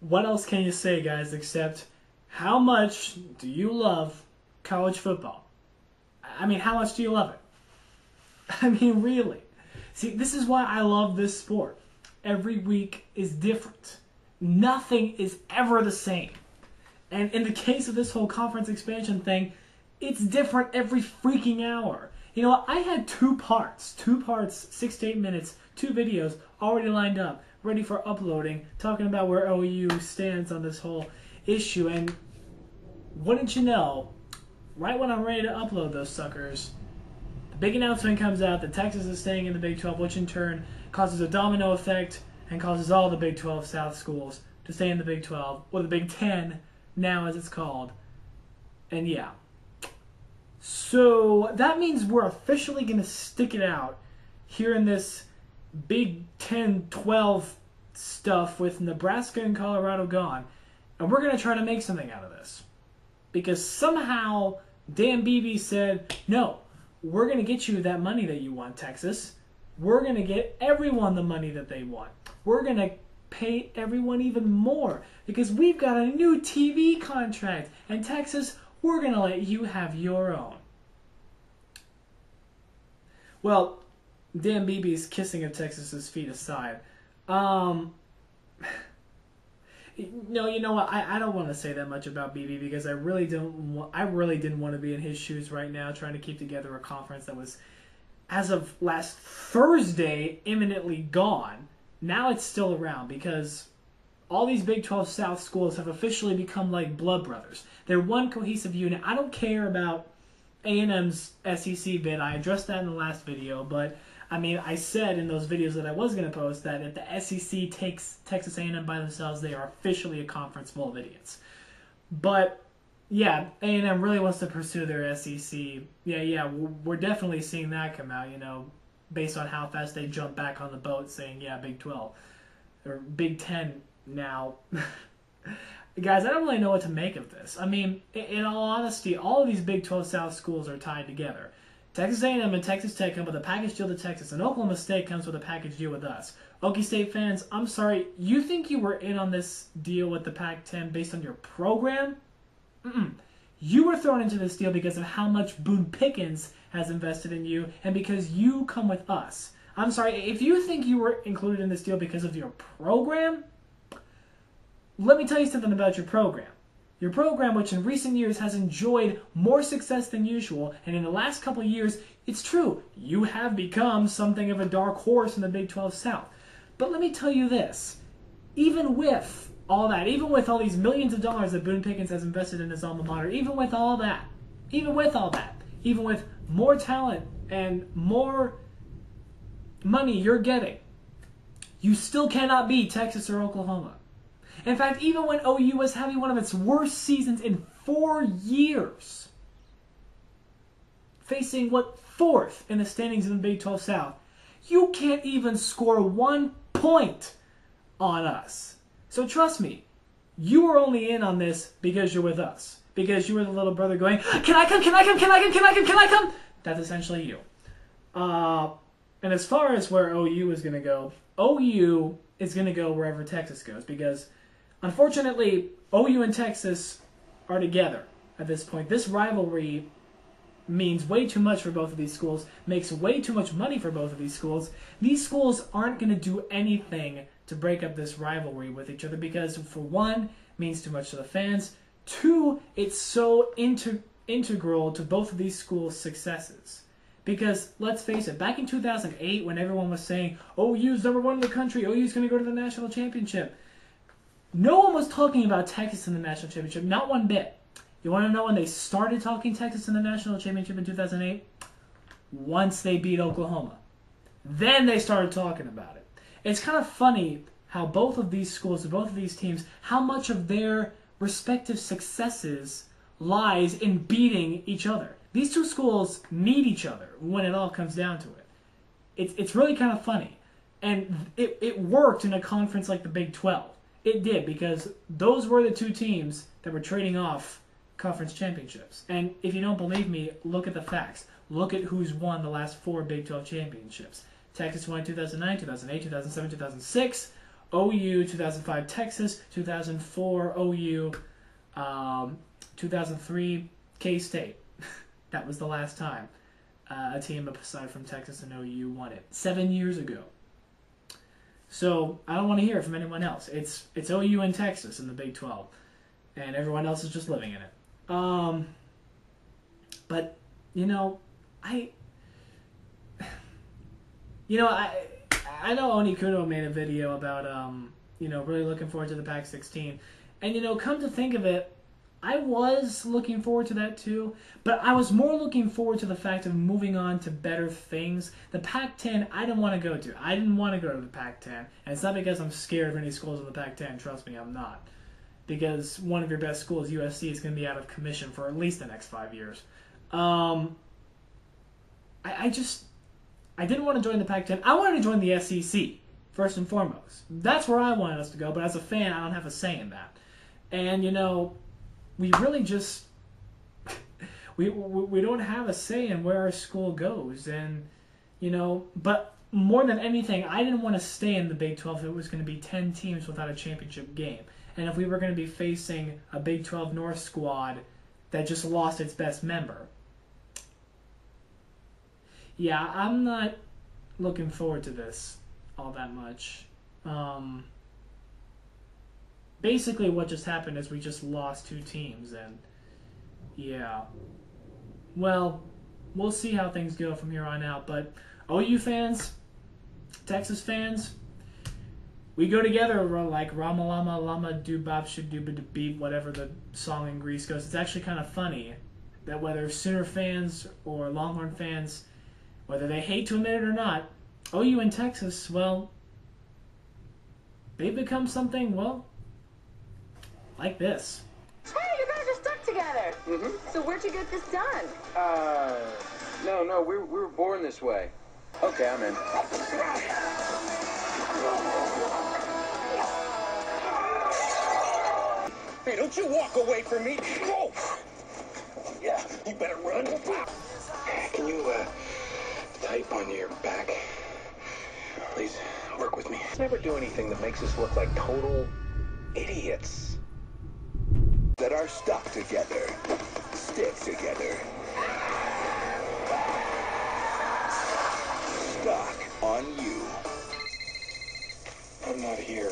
what else can you say, guys, except how much do you love college football? I mean, how much do you love it? I mean, really. See, this is why I love this sport. Every week is different. Nothing is ever the same. And in the case of this whole conference expansion thing, it's different every freaking hour. You know what? I had two parts, 6 to 8 minutes, 2 videos already lined up, ready for uploading, talking about where OU stands on this whole issue. And wouldn't you know, right when I'm ready to upload those suckers, the big announcement comes out that Texas is staying in the Big 12, which in turn causes a domino effect and causes all the Big 12 South schools to stay in the Big 12, or the Big 10 now as it's called. And yeah. So that means we're officially going to stick it out here in this Big 10-12 stuff with Nebraska and Colorado gone. And we're going to try to make something out of this. Because somehow Dan Beebe said, no, we're going to get you that money that you want, Texas. We're going to get everyone the money that they want. We're going to pay everyone even more because we've got a new TV contract. And Texas, we're going to let you have your own. Well, Dan Beebe's kissing of Texas's feet aside. No, you know what? I don't want to say that much about Beebe because I really didn't want to be in his shoes right now trying to keep together a conference that was, as of last Thursday, imminently gone. Now it's still around because all these Big 12 South schools have officially become like blood brothers. They're one cohesive unit. I don't care about A&M's SEC bid. I addressed that in the last video, but I mean, I said in those videos that I was going to post that if the SEC takes Texas A&M by themselves, they are officially a conference full of idiots. But yeah, A&M really wants to pursue their SEC. Yeah, we're definitely seeing that come out, you know, based on how fast they jump back on the boat saying, yeah, Big 12 or Big 10 now. Guys, I don't really know what to make of this. I mean, in all honesty, all of these Big 12 South schools are tied together. Texas A&M and Texas Tech come with a package deal to Texas, and Oklahoma State comes with a package deal with us. Okie State fans, I'm sorry, you think you were in on this deal with the Pac-10 based on your program? You were thrown into this deal because of how much Boone Pickens has invested in you, and because you come with us. I'm sorry, if you think you were included in this deal because of your program, let me tell you something about your program. Your program, which in recent years has enjoyed more success than usual, and in the last couple of years, it's true, you have become something of a dark horse in the Big 12 South. But let me tell you this, even with all that, even with all these millions of dollars that Boone Pickens has invested in his alma mater, even with more talent and more money you're getting, you still cannot beat Texas or Oklahoma. In fact, even when OU was having one of its worst seasons in 4 years, facing, fourth in the standings in the Big 12 South, you can't even score 1 point on us. So trust me, you are only in on this because you're with us. Because you were the little brother going, can I come, can I come, can I come, can I come, can I come? That's essentially you. And as far as where OU is going to go, OU is going to go wherever Texas goes because unfortunately, OU and Texas are together at this point. This rivalry means way too much for both of these schools, makes way too much money for both of these schools. These schools aren't going to do anything to break up this rivalry with each other because, for one, it means too much to the fans. 2, it's so integral to both of these schools' successes. Because, let's face it, back in 2008 when everyone was saying, OU's #1 in the country, OU's going to go to the national championship, no one was talking about Texas in the national championship, not one bit. You want to know when they started talking Texas in the national championship in 2008? Once they beat Oklahoma. Then they started talking about it. It's kind of funny how both of these schools, both of these teams, how much of their respective successes lies in beating each other. These two schools need each other when it all comes down to it. It's really kind of funny. And it worked in a conference like the Big 12. It did, because those were the two teams that were trading off conference championships. And if you don't believe me, look at the facts. Look at who's won the last 4 Big 12 championships. Texas won in 2009, 2008, 2007, 2006. OU, 2005 Texas, 2004 OU, 2003 K-State. That was the last time a team aside from Texas and OU won it. 7 years ago. So I don't want to hear it from anyone else. It's OU and Texas in the Big 12, and everyone else is just living in it. But I know Oni Kuno made a video about really looking forward to the Pac-16, and come to think of it, I was looking forward to that too, but I was more looking forward to the fact of moving on to better things. The Pac-10, I didn't want to go to. I didn't want to go to the Pac-10, and it's not because I'm scared of any schools in the Pac-10. Trust me, I'm not. Because one of your best schools, USC, is going to be out of commission for at least the next 5 years. I didn't want to join the Pac-10. I wanted to join the SEC, first and foremost. That's where I wanted us to go, but as a fan, I don't have a say in that. And, we really just we don't have a say in where our school goes, and but more than anything, I didn't want to stay in the Big 12 if it was going to be 10 teams without a championship game, and if we were going to be facing a Big 12 North squad that just lost its best member. Yeah, I'm not looking forward to this all that much. Basically, what just happened is we just lost 2 teams, and yeah. Well, we'll see how things go from here on out, but OU fans, Texas fans, we go together like Rama Lama Lama Doobop Shadooba Beep, whatever the song in Greece goes. It's actually kind of funny that whether Sooner fans or Longhorn fans, whether they hate to admit it or not, OU and Texas, well, they've become something, well, like this. Hey, you guys are stuck together. Mm-hmm. So where'd you get this done? No, we were born this way. Okay, I'm in. Hey, don't you walk away from me. Whoa! Yeah, you better run. Can you, type on your back? Please, work with me. Never do anything that makes us look like total idiots. That are stuck together. Stick together. Stuck on you. I'm not here.